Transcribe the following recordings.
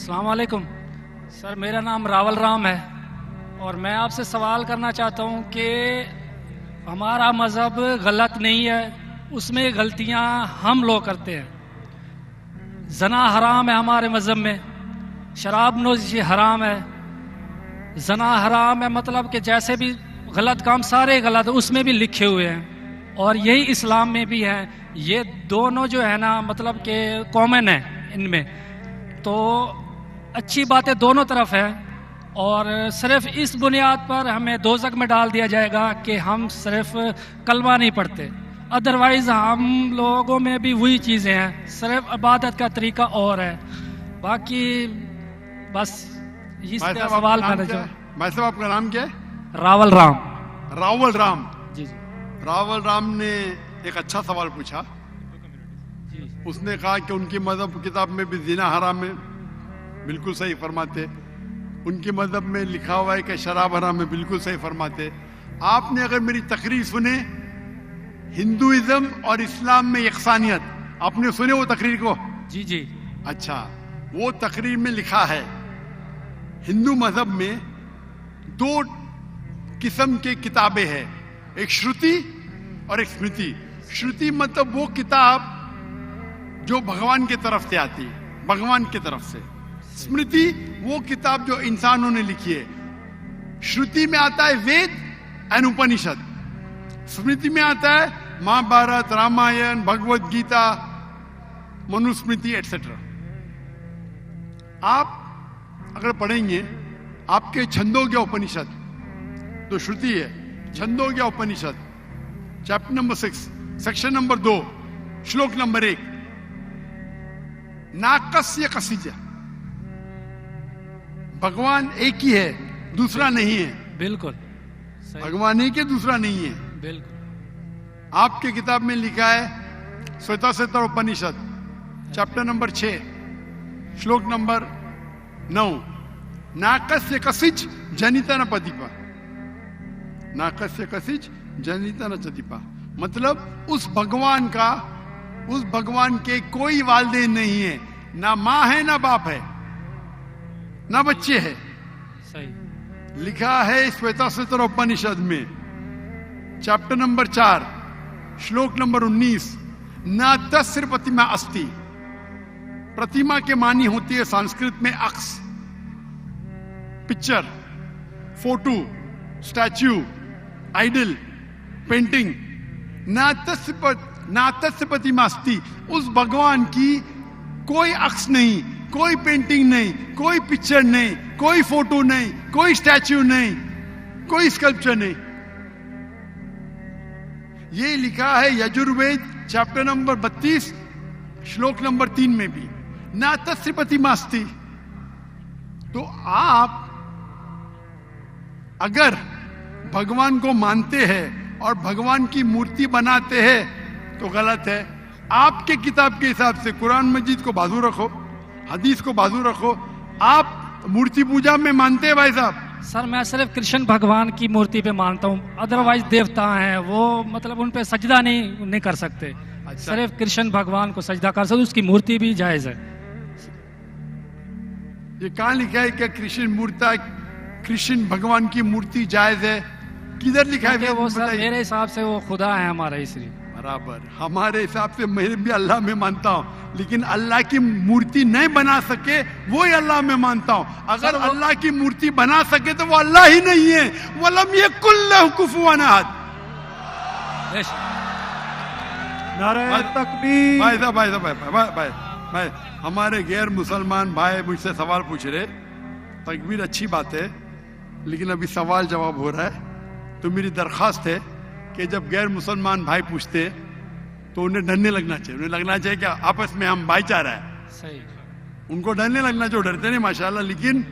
السلام علیکم سر، میرا نام راول رام ہے اور میں آپ سے سوال کرنا چاہتا ہوں کہ ہمارا مذہب غلط نہیں ہے، اس میں غلطیاں ہم لوگ کرتے ہیں. زنا حرام ہے ہمارے مذہب میں، شراب نوشی حرام ہے، زنا حرام ہے، مطلب کہ جیسے بھی غلط کام سارے غلط اس میں بھی لکھے ہوئے ہیں اور یہی اسلام میں بھی ہیں. یہ دونوں جو ہے نا مطلب کہ کامن ہے ان میں، تو اچھی باتیں دونوں طرف ہیں اور صرف اس بنیاد پر ہمیں دوزخ میں ڈال دیا جائے گا کہ ہم صرف کلمہ نہیں پڑھتے. ادروائز ہم لوگوں میں بھی وہی چیزیں ہیں، صرف عبادت کا طریقہ اور ہے. باقی بس اس پہ سوال کرنا چاہوں. بھائی صاحب آپ کا نام کیا ہے؟ راول رام. راول رام. جی جی. راول رام نے ایک اچھا سوال پوچھا. اس نے کہا کہ ان کی مذہب کتاب میں بھی زنا حرام ہے، بالکل صحیح فرماتے. ان کی مذہب میں لکھا ہوا ہے کہ شراب حرام ہے، بالکل صحیح فرماتے. آپ نے اگر میری تقریر سنے ہندوازم اور اسلام میں یکسانیت، آپ نے سنے وہ تقریر کو؟ جی جی. اچھا، وہ تقریر میں لکھا ہے ہندو مذہب میں دو قسم کے کتابیں ہیں، ایک شروتی اور ایک اسمرتی. شروتی مطلب وہ کتاب جو بھگوان کی طرف سے آتی ہے، بھگوان کی طرف سے. اسمرتی وہ کتاب جو انسانوں نے لکھی ہے. شروتی میں آتا ہے وید اینڈ اپنشد، اسمرتی میں آتا ہے مہا بھارت، رامائن، بھگوت گیتا، منوسمرتی ایٹسٹرا. آپ اگر پڑھیں گے آپ کے چھندوگیہ اپنشد تو شروتی ہے، Chandogya Upanishad chapter number 6 section number 2 shloka number 1، ناکسیہ کسیجہ، بھگوان ایک ہی ہے، دوسرا نہیں ہے. بالکل بھگوان ایک ہے، دوسرا نہیں ہے. بالکل. آپ کی کتاب میں لکھا ہے سویتا ستر اپنشد چیپٹر نمبر 6 شلوک نمبر 9، ناکسیہ کسیج جنیتا نہ پتیپا، ناکسیہ کسیج جنیتا نہ چتیپا. مطلب اس بھگوان کا، اس بھگوان کے کوئی والدین نہیں ہے، نہ ماں ہے نہ باپ ہے نہ بچے ہے. صحیح لکھا ہے سویتا ستر اپنشد میں چیپٹر نمبر 4 شلوک نمبر 19، نہ تسر پرتیما استی. پرتیما کے معنی ہوتی ہے سنسکرت میں عکس، picture, photo, statue, idol, painting. نہ تسر پرتیما استی، اس بھگوان کی کوئی عکس نہیں، کوئی پینٹنگ نہیں، کوئی پکچر نہیں، کوئی فوٹو نہیں، کوئی اسٹیچو نہیں، کوئی اسکلپچر نہیں. یہ لکھا ہے یجروید چیپٹر نمبر 32 شلوک نمبر 3 میں بھی، نہ تسر پرتیما استی. تو آپ اگر بھگوان کو مانتے ہیں اور بھگوان کی مورتی بناتے ہیں تو غلط ہے. آپ کے کتاب کے حساب سے قرآن مجید کو بازو رکھو، حدیث کو بازو رکھو. آپ مورتی پوجا میں مانتے ہیں بھائی صاحب؟ سر میں صرف کرشن بھگوان کی مورتی پہ مانتا ہوں، ادروائز دیوتا ہیں وہ مطلب ان پہ سجدہ نہیں کر سکتے. صرف کرشن بھگوان کو سجدہ کر سکتے، اس کی مورتی بھی جائز ہے. یہ کہاں لکھا ہے کہ کرشن بھگوان کی مورتی جائز ہے؟ کدھر لکھا ہے؟ وہ سر میرے حساب سے وہ خدا ہے ہمارا، اس لیے. برابر. ہمارے حساب سے میں بھی اللہ میں مانتا ہوں، لیکن اللہ کی مورتی نہیں بنا سکے وہی اللہ میں مانتا ہوں. اگر اللہ کی مورتی بنا سکے تو وہ اللہ ہی نہیں ہے. وَلَمْ يَكُنْ لَهُ كُفُوًا أَحَدٌ. نعرہ تکبیر. بھائی ہمارے غیر مسلمان بھائی مجھ سے سوال پوچھ رہے. تکبیر اچھی بات ہے لیکن ابھی سوال جواب ہو رہا ہے. تو میری درخواست ہے کہ جب غیر مسلمان بھائی پوچھتے تو انہیں ڈرنے لگنا چاہیے. انہیں لگنا چاہیے کہ آپس میں ہم بھائی چارہ ہے. صحیح. ان کو ڈرنے لگنا چاہیے. ڈرتے نہیں ماشاءاللہ، لیکن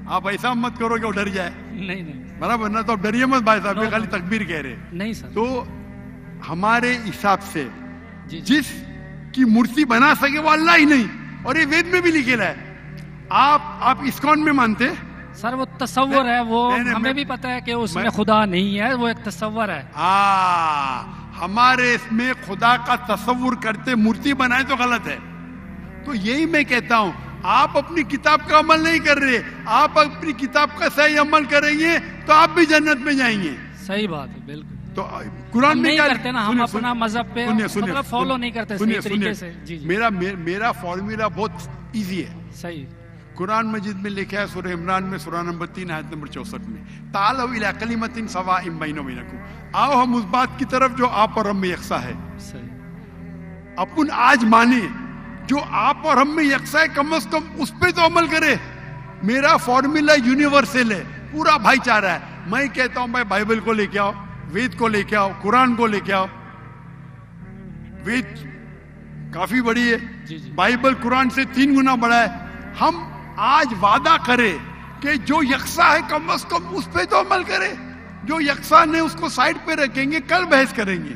آپ ایسا مت کرو کہ وہ ڈر جائے. نہیں برابر نہ. تو ڈریے مت بھائی صاحب، خالی تکبیر کہہ رہے. نہیں سر. تو ہمارے حساب سے جس کی مورتی بنا سکے وہ اللہ ہی نہیں، اور یہ وید میں بھی لکھا ہے. آپ اسکون میں مانتے؟ سر وہ تصور ہے، وہ ہمیں بھی پتا ہے کہ اس میں خدا نہیں ہے، وہ ایک تصور ہے. ہمارے اس میں خدا کا تصور کرتے مورتی بنائے تو غلط ہے. تو یہی میں کہتا ہوں آپ اپنی کتاب کا عمل نہیں کر رہے, آپ اپنی کتاب کا صحیح عمل کریں گے تو آپ بھی جنت میں جائیں گے. صحیح بات ہے, بالکل. تو قرآن میں نہیں کیا کرتے نا, ہم اپنا مذہب پہ مطلب فالو نہیں کرتے صحیح طریقے سے. جی جی, میرا فارمولا بہت ایزی ہے. صحیح. قرآن مجید میں لکھا ہے سورہ عمران میں سورہ نمبر 3 آیت نمبر 64 میں, تعالوا الی کلمۃ سواء بیننا وبینکم, آؤ ہم اس بات کی طرف جو آپ اور ہم میں یکساں ہے. صحیح. اپن آج مانے جو آپ اور ہم میں یکساں ہے, کم از کم اس پہ تو عمل کرے. میرا فارمولا یونیورسل ہے, پورا بھائی چارہ ہے. میں کہتا ہوں بھائی بائبل کو لے کے آؤ, وید کو لے کے آؤ, قرآن کو لے کے آؤ. وید کافی بڑی ہے, بائبل قرآن سے 3 گنا بڑا ہے. ہم آج وعدہ کرے کہ جو یکساں ہے کم از کم اس پہ تو عمل کرے. جو یکساں نہیں اس کو سائڈ پہ رکھیں گے, کل بحث کریں گے.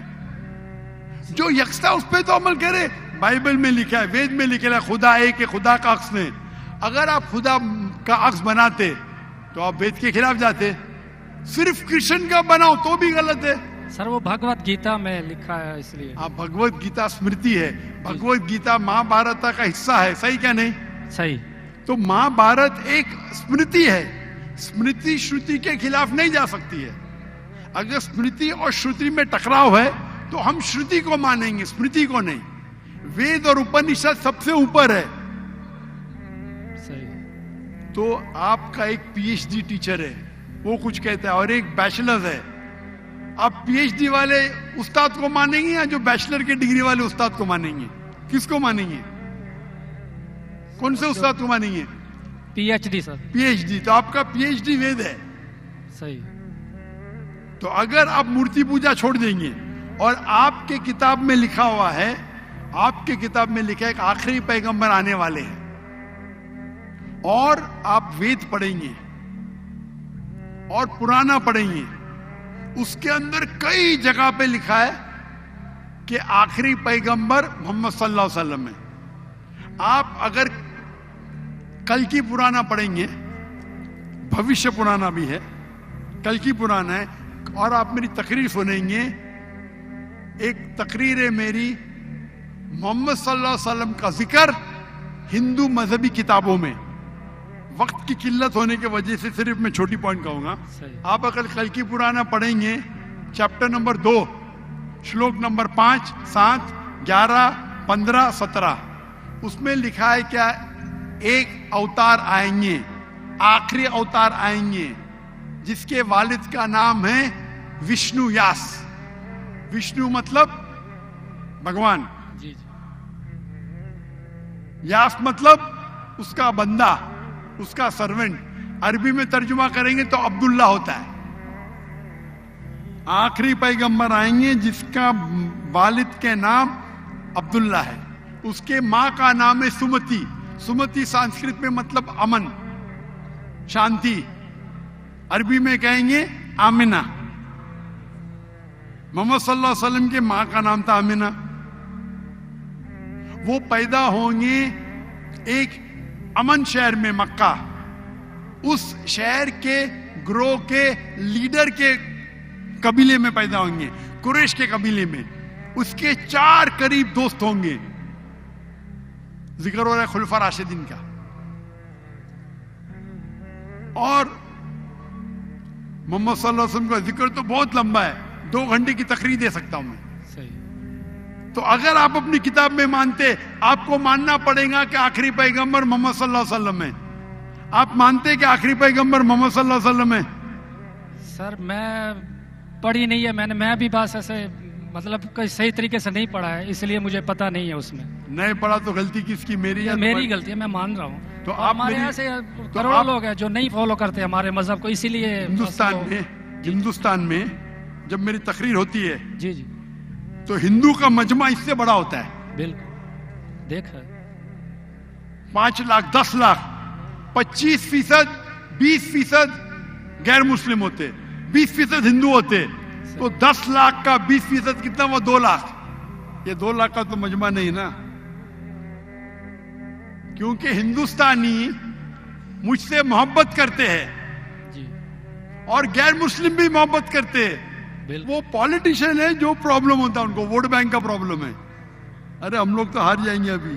جو یکساں اس پہ تو عمل کرے. بائبل میں لکھا ہے, وید میں لکھا ہے خدا ایک ہے, خدا کا عکس نہیں. اگر آپ خدا کا عکس بناتے تو آپ وید کے خلاف جاتے. صرف کرشن کا بناؤ تو بھی غلط ہے. سر وہ بھگوت گیتا میں لکھا ہے, اس لیے. آپ بھگوت گیتا اسمرتی ہے, بھگوت گیتا مہا بھارت کا حصہ ہے, صحیح کیا نہیں؟ صحیح. تو مہا بھارت ایک اسمرتی ہے, اسمرتی شروتی کے خلاف نہیں جا سکتی ہے. اگر اسمرتی اور شروتی میں ٹکراؤ ہے تو ہم شروتی کو مانیں گے, اسمرتی کو نہیں. وید اور اپنشد سب سے اوپر ہے. صحیح. تو آپ کا ایک پی ایچ ڈی ٹیچر ہے, وہ کچھ کہتا ہے, اور ایک بیچلر ہے. آپ پی ایچ ڈی والے استاد کو مانیں گے یا جو بیچلر کے ڈگری والے استاد کو مانیں گے؟ کس کو مانیں گے؟ کون سے استاد کو مانیں گے؟ P H D sir. P H D. تو آپ کا پی ایچ ڈی وید ہے. صحیح. تو اگر آپ مورتی پوجا چھوڑ دیں گے, اور آپ کے کتاب میں لکھا ہوا ہے, آپ کے کتاب میں لکھا ہے کہ آخری پیغمبر آنے والے ہیں, اور آپ وید پڑھیں گے اور پرانا پڑھیں گے, اس کے اندر کئی جگہ پہ لکھا ہے کہ آخری پیغمبر محمد صلی اللہ علیہ وسلم ہے. آپ اگر کل کی پرانا پڑھیں گے, بھوشیہ پرانا بھی ہے, کل کی پرانا ہے, اور آپ میری تقریر سنیں گے. ایک تقریر ہے میری, محمد صلی اللہ علیہ وسلم کا ذکر ہندو مذہبی کتابوں میں. وقت کی قلت ہونے کی وجہ سے صرف میں چھوٹی پوائنٹ کہوں گا. آپ اگر کل کی پرانا پڑھیں گے, چیپٹر نمبر 2, شلوک نمبر 5, 7, 11, 15, 17, اس میں لکھا ہے کیا, ایک اوتار آئیں گے, آخری اوتار آئیں گے, جس کے والد کا نام ہے وشنو یاس. وشنو مطلب بھگوان, یاس مطلب اس کا بندہ, اس کا سرونٹ. عربی میں ترجمہ کریں گے تو عبداللہ ہوتا ہے. آخری پیغمبر آئیں گے جس کا والد کے نام عبداللہ ہے, اس کے ماں کا نام ہے سمتی. سمتی سانسکرت میں مطلب امن, شانتی. عربی میں کہیں گے آمنہ. محمد صلی اللہ علیہ وسلم کے ماں کا نام تھا آمنہ. وہ پیدا ہوں گے ایک امن شہر میں, مکہ. اس شہر کے گروہ کے لیڈر کے قبیلے میں پیدا ہوں گے, قریش کے قبیلے میں. اس کے 4 قریب دوست ہوں گے. ذکر ہو رہا ہے خلفاء راشدین کا. اور محمد صلی اللہ علیہ وسلم کا ذکر تو بہت لمبا ہے, 2 گھنٹے کی تقریر دے سکتا ہوں میں. تو اگر آپ اپنی کتاب میں مانتے, آپ کو ماننا پڑے گا کہ آخری پیغمبر محمد صلی اللہ علیہ وسلم ہے. آپ مانتے کہ آخری پیغمبر محمد صلی اللہ علیہ وسلم ہے؟ سر میں پڑھی نہیں ہے, میں بھی بس ایسے مطلب کوئی صحیح طریقے سے نہیں پڑھا ہے, اس لیے مجھے پتا نہیں ہے. اس میں نہیں پڑھا تو غلطی کس کی؟ میری غلطی ہے, میں مان رہا ہوں. تو ہمارے ایسے کروڑوں لوگ ہیں جو نہیں فالو کرتے ہمارے مذہب کو, اسی لیے ہندوستان میں جب میری تقریر ہوتی ہے, جی جی, تو ہندو کا مجمع اس سے بڑا ہوتا ہے. بالکل دیکھا, 5 لاکھ 10 لاکھ, 25% 20% غیر مسلم ہوتے, 20% ہندو ہوتے. تو 10 لاکھ کا 20% کتنا ہوا؟ 2 لاکھ. یہ 2 لاکھ کا تو مجمع نہیں نا, کیونکہ ہندوستانی مجھ سے محبت کرتے ہیں اور غیر مسلم بھی محبت کرتے ہیں. وہ پالیٹیشین ہے جو پرابلم ہوتا ہے ان کو, ووٹ بینک کا پرابلم ہے. ارے ہم لوگ تو ہار جائیں گے ابھی.